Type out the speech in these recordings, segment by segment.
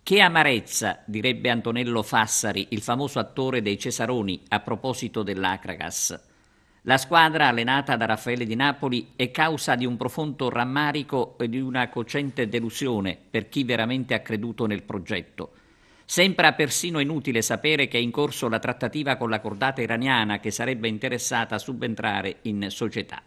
Che amarezza, direbbe Antonello Fassari, il famoso attore dei Cesaroni, a proposito dell'Acragas. La squadra, allenata da Raffaele di Napoli, è causa di un profondo rammarico e di una cocente delusione per chi veramente ha creduto nel progetto. Sembra persino inutile sapere che è in corso la trattativa con la cordata iraniana che sarebbe interessata a subentrare in società.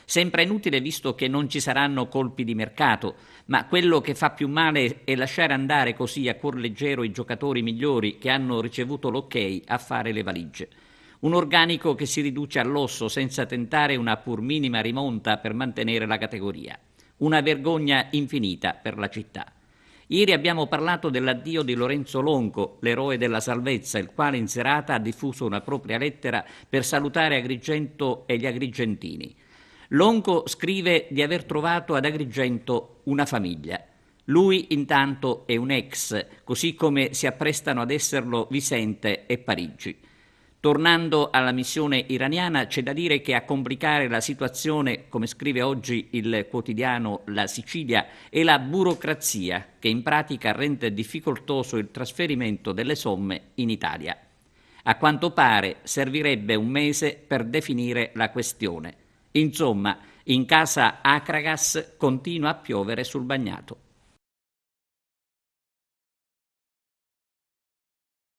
Sembra inutile visto che non ci saranno colpi di mercato, ma quello che fa più male è lasciare andare così a cuor leggero i giocatori migliori che hanno ricevuto l'ok a fare le valigie. Un organico che si riduce all'osso senza tentare una pur minima rimonta per mantenere la categoria. Una vergogna infinita per la città. Ieri abbiamo parlato dell'addio di Lorenzo Longo, l'eroe della salvezza, il quale in serata ha diffuso una propria lettera per salutare Agrigento e gli agrigentini. Longo scrive di aver trovato ad Agrigento una famiglia. Lui intanto è un ex, così come si apprestano ad esserlo Visente e Parigi. Tornando alla missione iraniana, c'è da dire che a complicare la situazione, come scrive oggi il quotidiano La Sicilia, è la burocrazia che in pratica rende difficoltoso il trasferimento delle somme in Italia. A quanto pare servirebbe un mese per definire la questione. Insomma, in casa Acragas continua a piovere sul bagnato.